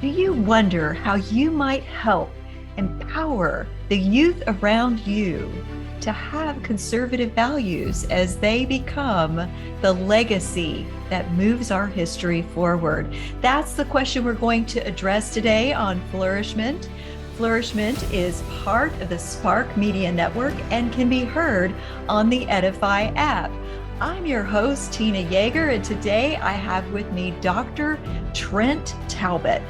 Do you wonder how you might help empower the youth around you to have conservative values as they become the legacy that moves our history forward? That's the question we're going to address today on Flourish-Meant. Flourish-Meant is part of the Spark Media Network and can be heard on the Edify app. I'm your host, Tina Yeager, and today I have with me Dr. Trent Talbot.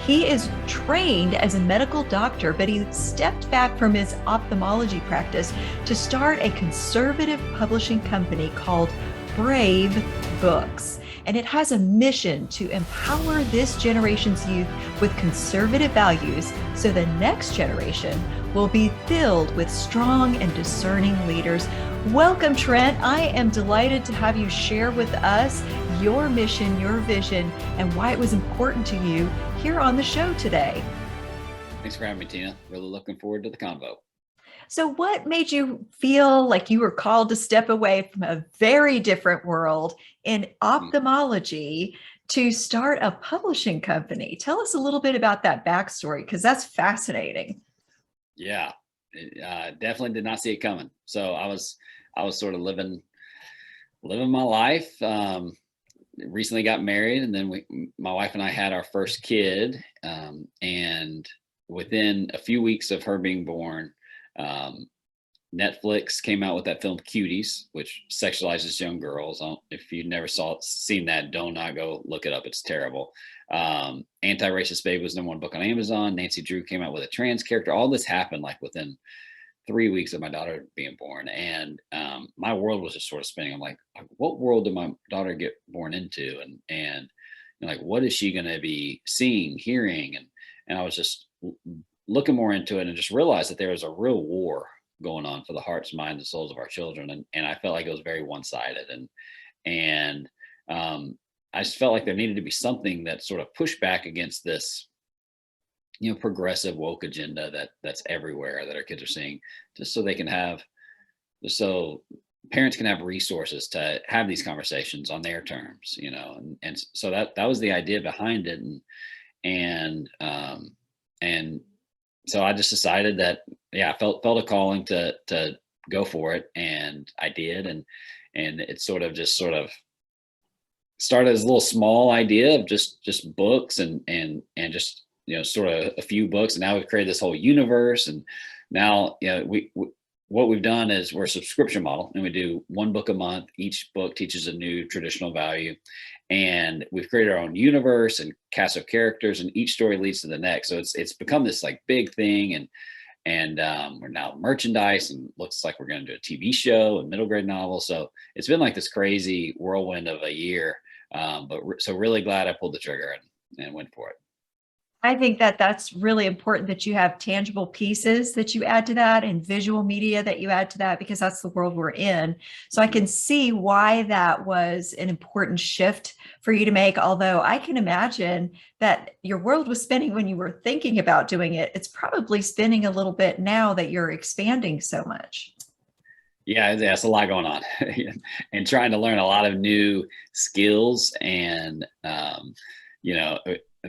He is trained as a medical doctor, but he stepped back from his ophthalmology practice to start a conservative publishing company called Brave Books. And it has a mission to empower this generation's youth with conservative values so the next generation will be filled with strong and discerning leaders. Welcome, Trent. I am delighted to have you share with us your mission, your vision, and why it was important to you here on the show today. Thanks for having me, Tina. Really looking forward to the convo. So what made you feel like you were called to step away from a very different world in ophthalmology to start a publishing company? Tell us a little bit about that backstory, because that's fascinating. Yeah, definitely did not see it coming. So I was sort of living my life. Recently got married, and then my wife and I had our first kid. And within a few weeks of her being born, Netflix came out with that film Cuties, which sexualizes young girls. If you never seen that, do not go look it up. It's terrible. Anti-Racist Babe was #1 book on Amazon. Nancy Drew came out with a trans character. All this happened like within 3 weeks of my daughter being born, and my world was just sort of spinning. I'm like, what world did my daughter get born into, and like, what is she going to be seeing, hearing, and I was just looking more into it and just realized that there was a real war going on for the hearts, minds, and souls of our children, and I felt like it was very one-sided, and I just felt like there needed to be something that sort of pushed back against this progressive woke agenda that's everywhere that our kids are seeing, just so they can have, just so parents can have resources to have these conversations on their terms, and so that was the idea behind it. And so I just decided that, yeah, I felt a calling to go for it, and I did. And it sort of started as a little small idea of just books and just sort of a few books, and now we've created this whole universe. And now we what we've done is we're a subscription model, and we do 1 book a month. Each book teaches a new traditional value, and we've created our own universe and cast of characters, and each story leads to the next. So it's become this like big thing, and we're now merchandise, and looks like we're going to do a TV show and middle grade novel. So it's been like this crazy whirlwind of a year, so really glad I pulled the trigger and went for it. I think that that's really important, that you have tangible pieces that you add to that and visual media that you add to that, because that's the world we're in. So I can see why that was an important shift for you to make. Although I can imagine that your world was spinning when you were thinking about doing it. It's probably spinning a little bit now that you're expanding so much. Yeah, it's a lot going on, and trying to learn a lot of new skills, and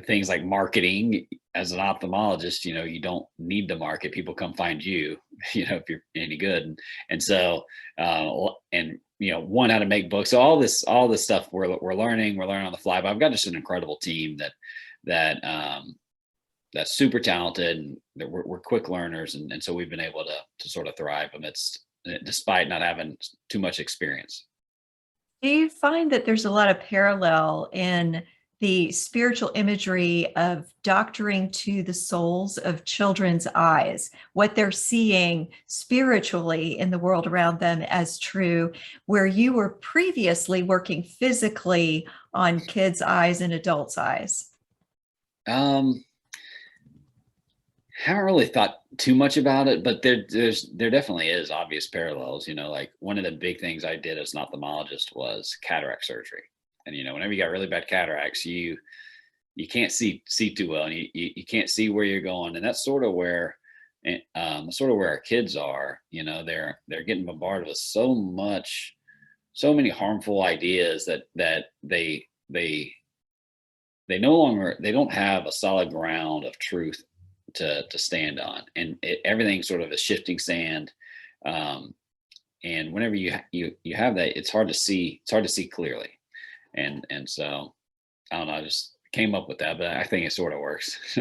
things like marketing. As an ophthalmologist, you don't need to market. People come find you, if you're any good. And so, and how to make books. So all this stuff we're learning on the fly. But I've got just an incredible team that's super talented, and that we're quick learners, and so we've been able to sort of thrive amidst, despite not having too much experience. Do you find that there's a lot of parallel in the spiritual imagery of doctoring to the souls of children's eyes, what they're seeing spiritually in the world around them as true, where you were previously working physically on kids' eyes and adults' eyes? Um, Haven't really thought too much about it, but there definitely is obvious parallels. Like one of the big things I did as an ophthalmologist was cataract surgery. And whenever you got really bad cataracts, you can't see too well, and you can't see where you're going. And that's sort of where our kids are. They're getting bombarded with so many harmful ideas that they they don't have a solid ground of truth to stand on, and everything sort of is shifting sand. Um, and whenever you have that, it's hard to see clearly. And so I don't know, I just came up with that, but I think it sort of works.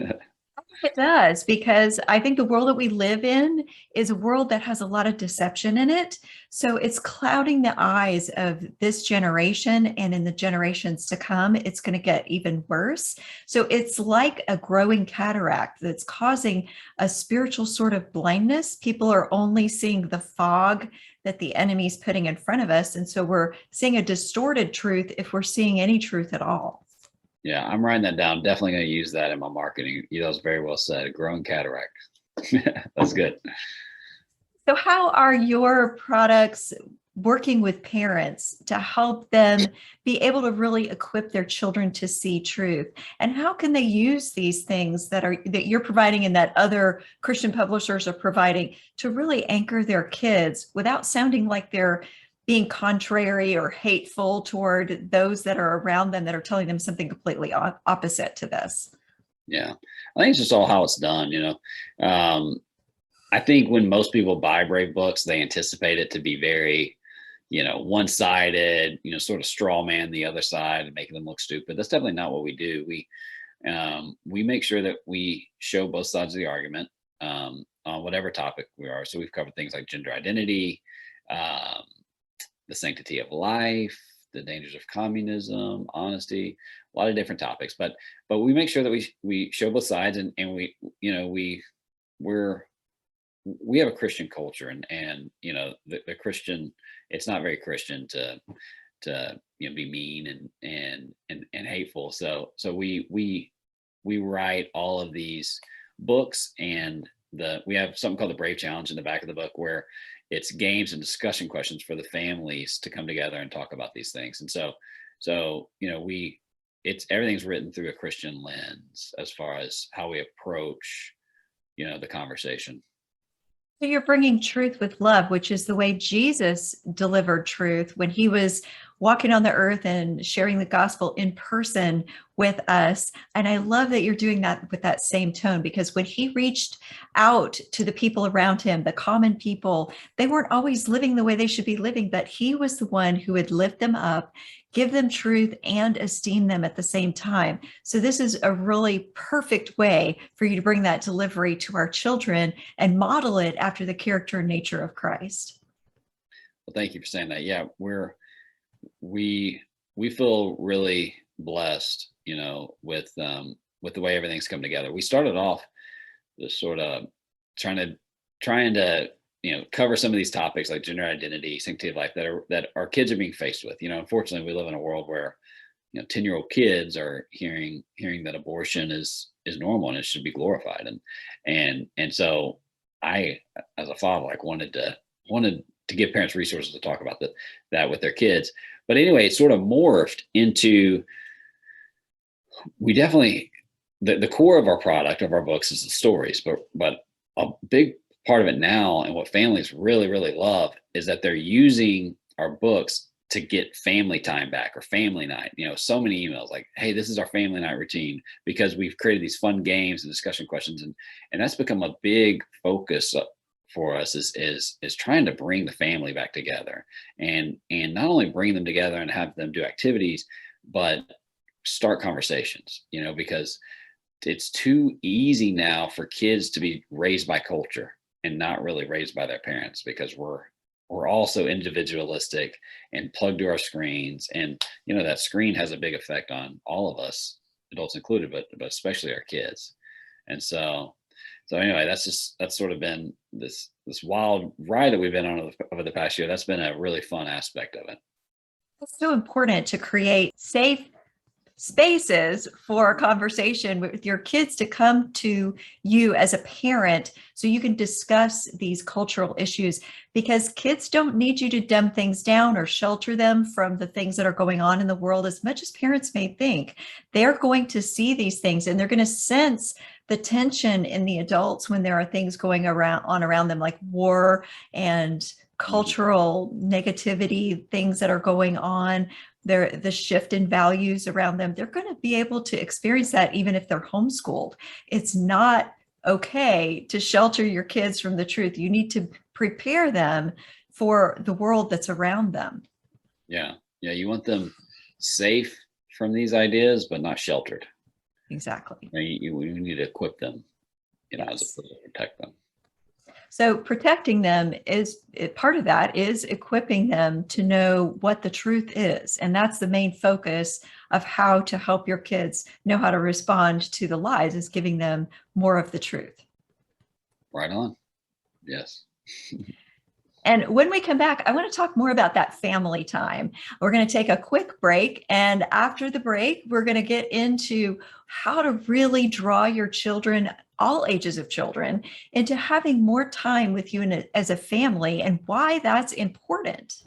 It does, because I think the world that we live in is a world that has a lot of deception in it. So it's clouding the eyes of this generation, and in the generations to come, it's going to get even worse. So it's like a growing cataract that's causing a spiritual sort of blindness. People are only seeing the fog that the enemy's putting in front of us. And so we're seeing a distorted truth if we're seeing any truth at all. Yeah, I'm writing that down. Definitely going to use that in my marketing. That was very well said. Growing cataract. That's good. So, how are your products working with parents to help them be able to really equip their children to see truth? And how can they use these things that you're providing and that other Christian publishers are providing to really anchor their kids without sounding like they're being contrary or hateful toward those that are around them that are telling them something completely opposite to this? Yeah, I think it's just all how it's done. I think when most people buy Brave books, they anticipate it to be very, one-sided, sort of straw man the other side and making them look stupid. That's definitely not what we do. We make sure that we show both sides of the argument, on whatever topic we are. So we've covered things like gender identity, um, the sanctity of life, the dangers of communism, honesty, a lot of different topics. But we make sure that we show both sides, and we're we have a Christian culture, and the Christian, it's not very Christian to be mean and hateful. So we write all of these books, and we have something called the Brave Challenge in the back of the book, where it's games and discussion questions for the families to come together and talk about these things. And so we it's everything's written through a Christian lens as far as how we approach the conversation. So you're bringing truth with love, which is the way Jesus delivered truth when he was walking on the earth and sharing the gospel in person with us. And I love that you're doing that with that same tone, because when he reached out to the people around him, the common people, they weren't always living the way they should be living, but he was the one who would lift them up, give them truth, and esteem them at the same time. So this is a really perfect way for you to bring that delivery to our children and model it after the character and nature of Christ. Well, thank you for saying that. Yeah, we feel really blessed, with the way everything's come together. We started off just sort of trying to cover some of these topics like gender identity, sanctity of life that our kids are being faced with. Unfortunately, we live in a world where 10-year-old kids are hearing that abortion is normal and it should be glorified, and so I, as a father, like wanted to give parents resources to talk about that with their kids. But anyway, it sort of morphed into, we definitely, the core of our product, of our books, is the stories, but a big part of it now, and what families really, really love, is that they're using our books to get family time back, or family night. So many emails like, hey, this is our family night routine, because we've created these fun games and discussion questions. And that's become a big focus for us, is trying to bring the family back together, and not only bring them together and have them do activities, but start conversations, because it's too easy now for kids to be raised by culture and not really raised by their parents, because we're all so individualistic and plugged to our screens. And that screen has a big effect on all of us, adults included, but especially our kids. And so anyway, that's sort of been this wild ride that we've been on over the past year. That's been a really fun aspect of it. It's so important to create safe spaces for a conversation with your kids, to come to you as a parent so you can discuss these cultural issues, because kids don't need you to dumb things down or shelter them from the things that are going on in the world as much as parents may think. They're going to see these things, and they're going to sense the tension in the adults when there are things going around them, like war and cultural negativity, things that are going on. the shift in values around them, they're going to be able to experience that even if they're homeschooled. It's not okay to shelter your kids from the truth. You need to prepare them for the world that's around them. Yeah. Yeah. You want them safe from these ideas, but not sheltered. Exactly. You need to equip them, as Yes. opposed to protect them. So protecting them is part of that is equipping them to know what the truth is. And that's the main focus of how to help your kids know how to respond to the lies, is giving them more of the truth. Right on. Yes. And when we come back, I want to talk more about that family time. We're going to take a quick break. And after the break, we're going to get into how to really draw your children, all ages of children, into having more time with you as a family, and why that's important.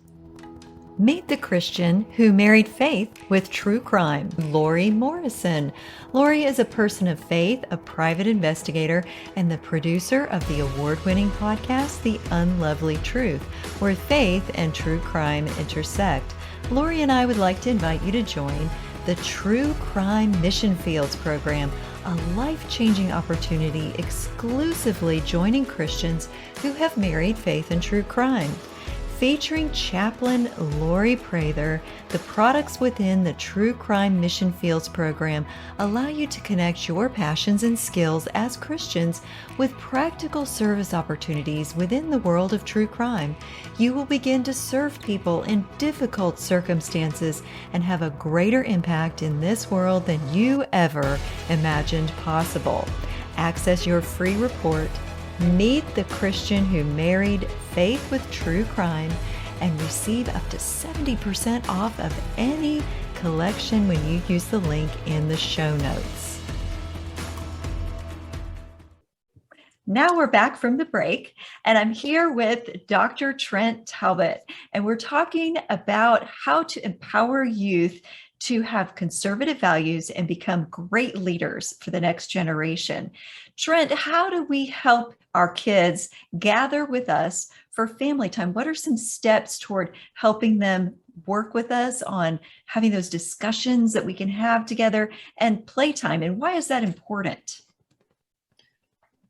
Meet the Christian who married faith with true crime, Lori Morrison. Lori is a person of faith, a private investigator, and the producer of the award-winning podcast, The Unlovely Truth, where faith and true crime intersect. Lori and I would like to invite you to join the True Crime Mission Fields program, a life-changing opportunity exclusively joining Christians who have married faith and true crime. Featuring Chaplain Lori Prather, the products within the True Crime Mission Fields program allow you to connect your passions and skills as Christians with practical service opportunities within the world of true crime. You will begin to serve people in difficult circumstances and have a greater impact in this world than you ever imagined possible. Access your free report, Meet the Christian who married faith with true crime, and receive up to 70% off of any collection when you use the link in the show notes. Now we're back from the break, and I'm here with Dr. Trent Talbot, and we're talking about how to empower youth to have conservative values and become great leaders for the next generation. Trent, how do we help our kids gather with us for family time? What are some steps toward helping them work with us on having those discussions that we can have together, and playtime? And why is that important?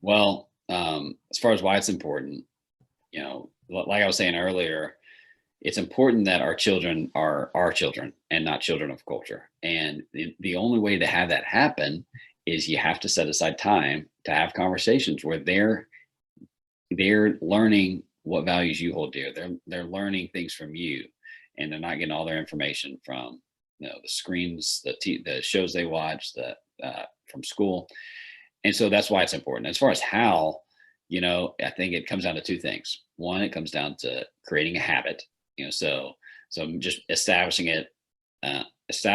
Well, as far as why it's important, like I was saying earlier, it's important that our children are our children and not children of culture. And the only way to have that happen is you have to set aside time to have conversations where they're learning what values you hold dear. They're learning things from you, and they're not getting all their information from the screens, the shows they watch, from school. And so that's why it's important. As far as how, I think it comes down to two things. One, it comes down to creating a habit. So just establishing a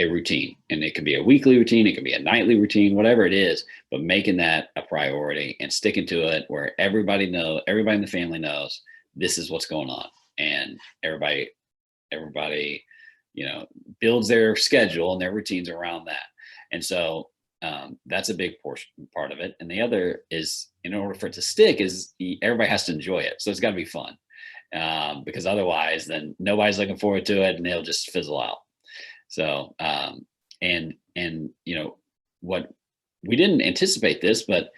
routine, and it can be a weekly routine, it can be a nightly routine, whatever it is, but making that a priority and sticking to it, where everybody in the family knows this is what's going on, and everybody, builds their schedule and their routines around that. And so that's a big part of it. And the other is, in order for it to stick, is everybody has to enjoy it. So it's got to be fun, because otherwise then nobody's looking forward to it and they'll just fizzle out. So, what we didn't anticipate this, but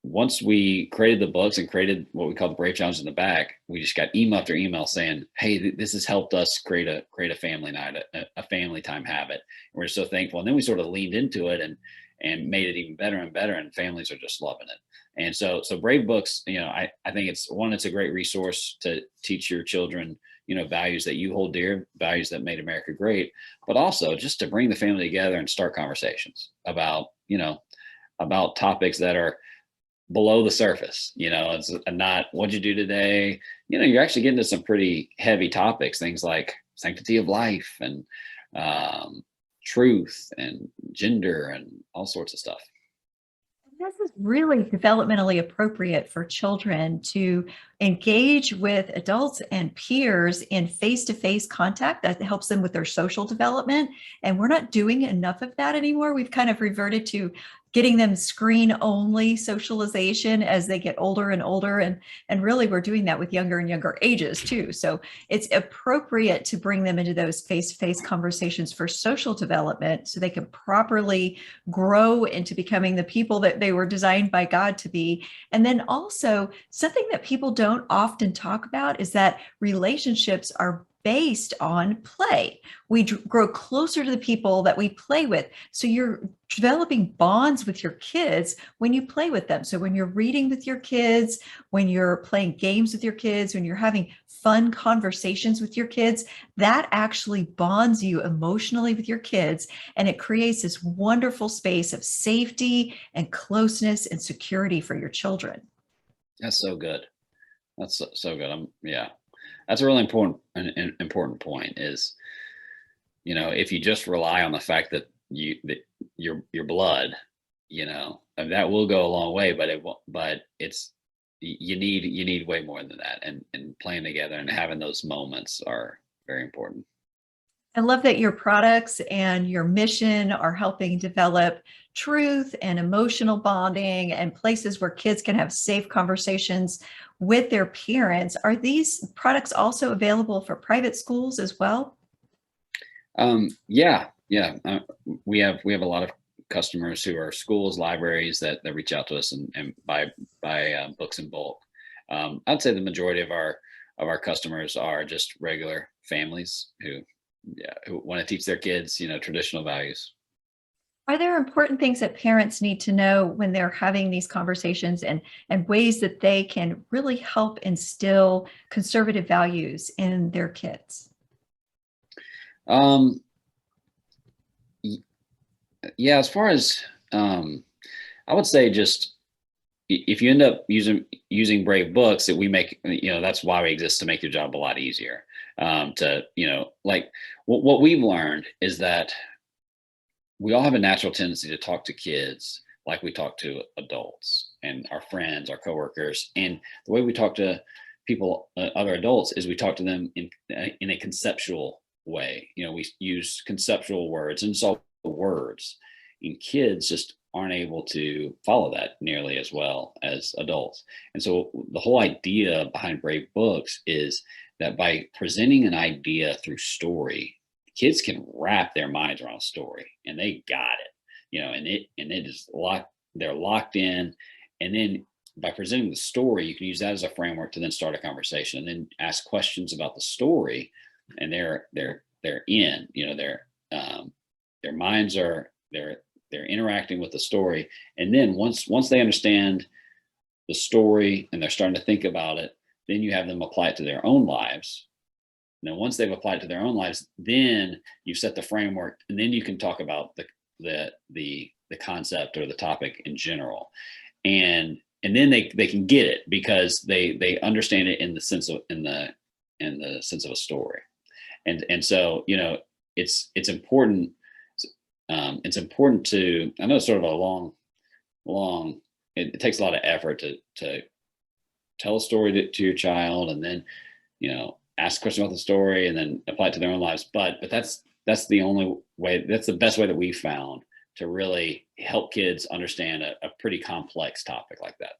once we created the books and created what we call the Brave Challenge in the back, we just got email after email saying, "Hey, this has helped us create a family night, a family time habit." And we're so thankful. And then we sort of leaned into it and made it even better and better, and families are just loving it. And so Brave Books, I think it's a great resource to teach your children, values that you hold dear, values that made America great, but also just to bring the family together and start conversations about topics that are below the surface. It's not what'd you do today. You're actually getting to some pretty heavy topics, things like sanctity of life and truth and gender and all sorts of stuff. This is really developmentally appropriate for children to engage with adults and peers in face-to-face contact. That helps them with their social development. And we're not doing enough of that anymore. We've kind of reverted to getting them screen only socialization as they get older and older. And really we're doing that with younger and younger ages too. So it's appropriate to bring them into those face-to-face conversations for social development so they can properly grow into becoming the people that they were designed by God to be. And then also something that people don't often talk about is that relationships are based on play. We grow closer to the people that we play with. So you're developing bonds with your kids when you play with them. So when you're reading with your kids, when you're playing games with your kids, when you're having fun conversations with your kids, that actually bonds you emotionally with your kids. And it creates this wonderful space of safety and closeness and security for your children. That's so good. That's so good. Yeah, that's a really important point is, if you just rely on the fact that your blood, and that will go a long way, but it won't, but you need way more than that. And playing together and having those moments are very important. I love that your products and your mission are helping develop truth and emotional bonding and places where kids can have safe conversations with their parents. Are these products also available for private schools as well? Yeah, yeah. We have a lot of customers who are schools, libraries that reach out to us and buy books in bulk. I'd say the majority of our customers are just regular families who want to teach their kids, traditional values. Are there important things that parents need to know when they're having these conversations and ways that they can really help instill conservative values in their kids? Um, yeah, as far as I would say, just if you end up using Brave Books, that we make, that's why we exist, to make your job a lot easier. Like what we've learned is that we all have a natural tendency to talk to kids like we talk to adults and our friends, our coworkers, and the way we talk to people, other adults, is we talk to them in a conceptual way. We use conceptual words, and so words, and kids just aren't able to follow that nearly as well as adults. And so the whole idea behind Brave Books is that by presenting an idea through story, kids can wrap their minds around a story, and they got it, and it is locked, they're locked in. And then by presenting the story, you can use that as a framework to then start a conversation and then ask questions about the story. And they're in, their minds are, they're interacting with the story. And then once they understand the story and they're starting to think about it, then you have them apply it to their own lives. And then once they've applied it to their own lives, then you set the framework, and then you can talk about the concept or the topic in general. And then they can get it because they understand it in the sense of a story. And so, it's important. It's important to, I know it's sort of a long, it takes a lot of effort to tell a story to your child, and then, ask a question about the story and then apply it to their own lives. But that's the only way, that's the best way that we found to really help kids understand a pretty complex topic like that.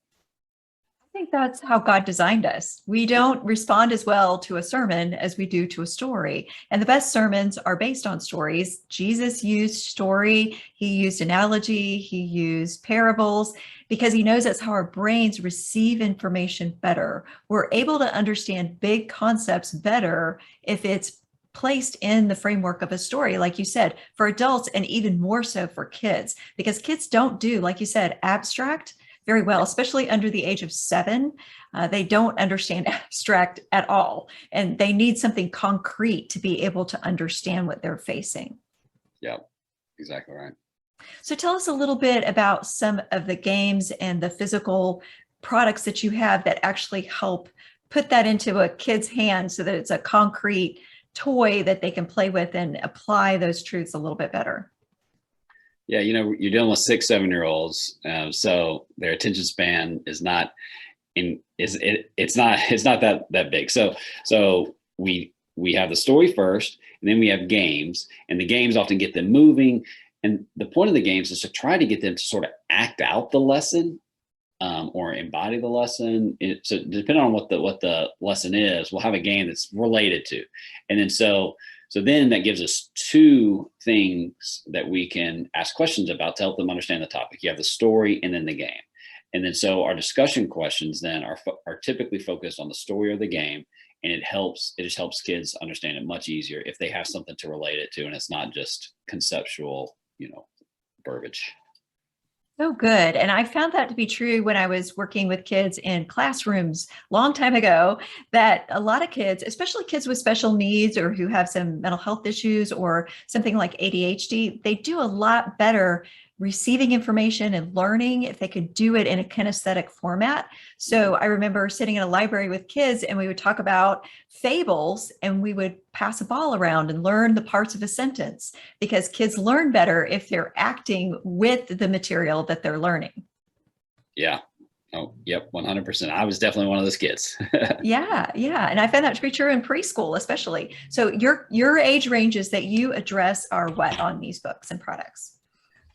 I think that's how God designed us. We don't respond as well to a sermon as we do to a story. And the best sermons are based on stories. Jesus used story, he used analogy, he used parables, because he knows that's how our brains receive information better. We're able to understand big concepts better if it's placed in the framework of a story, like you said, for adults, and even more so for kids, because kids don't do, like you said, abstract very well, especially under the age of 7. They don't understand abstract at all, and they need something concrete to be able to understand what they're facing. Yeah, exactly right. So tell us a little bit about some of the games and the physical products that you have that actually help put that into a kid's hand so that it's a concrete toy that they can play with and apply those truths a little bit better. Yeah, you're dealing with 6, 7-year-olds, so their attention span is not it's not that big. So we have the story first, and then we have games, and the games often get them moving, And the point of the games is to try to get them to sort of act out the lesson, or embody the lesson. So depending on what the lesson is, we'll have a game that's related to, and then so then that gives us two things that we can ask questions about to help them understand the topic. You have the story and then the game, and then so our discussion questions then are typically focused on the story or the game, and it just helps kids understand it much easier if they have something to relate it to, and it's not just conceptual, verbiage. So good. And I found that to be true when I was working with kids in classrooms long time ago, that a lot of kids, especially kids with special needs or who have some mental health issues or something like ADHD, they do a lot better receiving information and learning if they could do it in a kinesthetic format. So I remember sitting in a library with kids and we would talk about fables and we would pass a ball around and learn the parts of a sentence, because kids learn better if they're acting with the material that they're learning. Yeah. Oh, yep, 100%. I was definitely one of those kids. Yeah, yeah. And I found that to be true in preschool, especially. So your age ranges that you address are what on these books and products?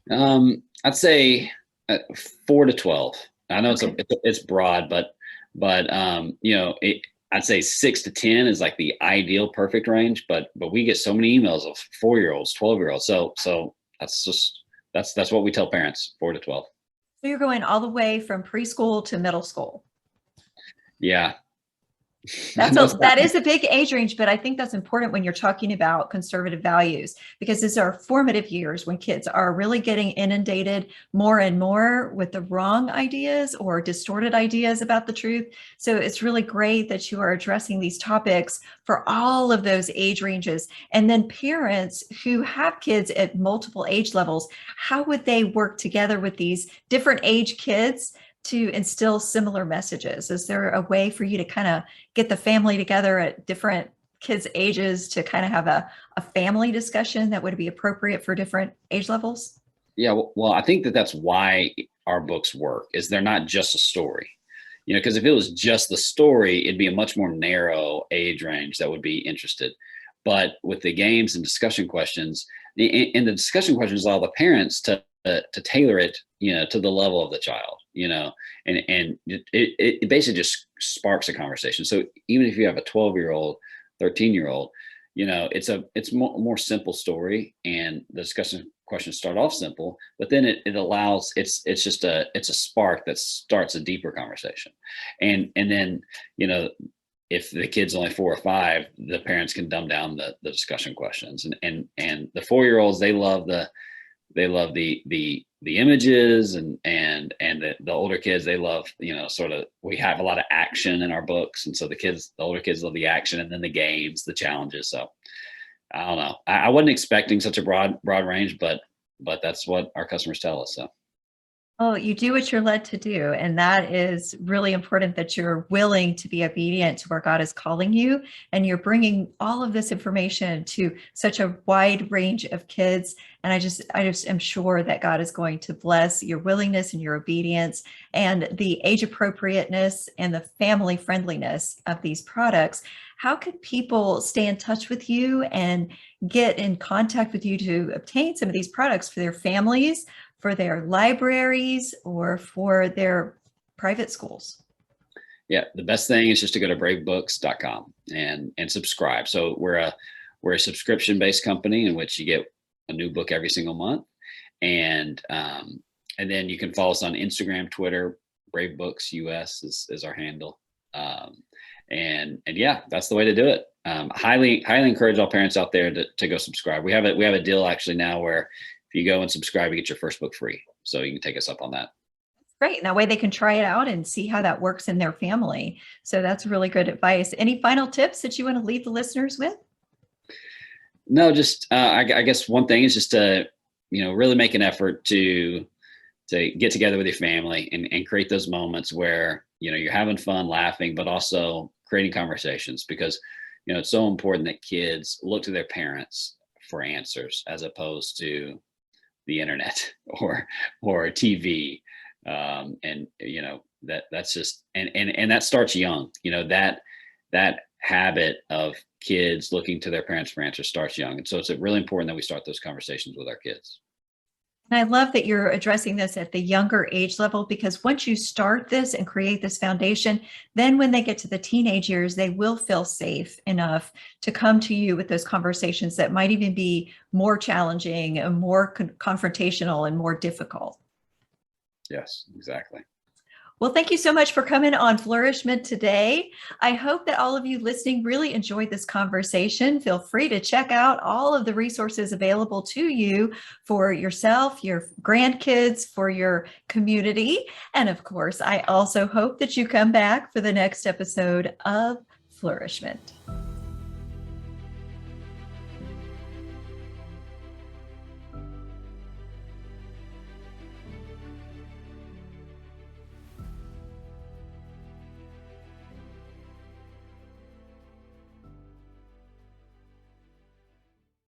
I'd say 4 to 12. I know Okay. it's broad, but I'd say 6 to 10 is like the ideal perfect range. But we get so many emails of 4-year-olds, 12-year-olds. So that's what we tell parents, 4 to 12. So you're going all the way from preschool to middle school. Yeah, I know. That is a big age range, but I think that's important when you're talking about conservative values, because these are formative years when kids are really getting inundated more and more with the wrong ideas or distorted ideas about the truth. So it's really great that you are addressing these topics for all of those age ranges. And then parents who have kids at multiple age levels, how would they work together with these different age kids to instill similar messages? Is there a way for you to kind of get the family together at different kids' ages to kind of have a family discussion that would be appropriate for different age levels? Yeah, well, I think that's why our books work, is they're not just a story. Because if it was just the story, it'd be a much more narrow age range that would be interested. But with the games and discussion questions, and the discussion questions allow the parents to tailor it, to the level of the child, and it basically just sparks a conversation. So even if you have a 12-year-old, 13-year-old, it's more simple story, and the discussion questions start off simple, but then it allows, it's a spark that starts a deeper conversation. And then, if the kid's only 4 or 5, the parents can dumb down the discussion questions, and the 4-year-olds, they love the images, and the older kids, they love, sort of, we have a lot of action in our books, and so the older kids love the action, and then the games, the challenges. So I don't know, I wasn't expecting such a broad range, but that's what our customers tell us. So Oh, you do what you're led to do. And that is really important, that you're willing to be obedient to where God is calling you. And you're bringing all of this information to such a wide range of kids. And I just am sure that God is going to bless your willingness and your obedience and the age appropriateness and the family friendliness of these products. How could people stay in touch with you and get in contact with you to obtain some of these products for their families, for their libraries, or for their private schools? yeah, the best thing is just to go to bravebooks.com and subscribe. So we're a subscription based company in which you get a new book every single month, and then you can follow us on Instagram, Twitter. Brave Books US is our handle. And yeah, that's the way to do it. Highly encourage all parents out there to go subscribe. We have a deal actually now where if you go and subscribe, you get your first book free. So you can take us up on that. Great. And that way they can try it out and see how that works in their family. So that's really good advice. Any final tips that you want to leave the listeners with? No, just I guess one thing is just to really make an effort to get together with your family and create those moments where you're having fun, laughing, but also creating conversations, because it's so important that kids look to their parents for answers as opposed to the internet or TV. And that's just, and that starts young. That habit of kids looking to their parents for answers starts young, and so it's really important that we start those conversations with our kids. And I love that you're addressing this at the younger age level, because once you start this and create this foundation, then when they get to the teenage years, they will feel safe enough to come to you with those conversations that might even be more challenging and more confrontational and more difficult. Yes, exactly. Well, thank you so much for coming on Flourish-Meant today. I hope that all of you listening really enjoyed this conversation. Feel free to check out all of the resources available to you for yourself, your grandkids, for your community. And of course, I also hope that you come back for the next episode of Flourish-Meant.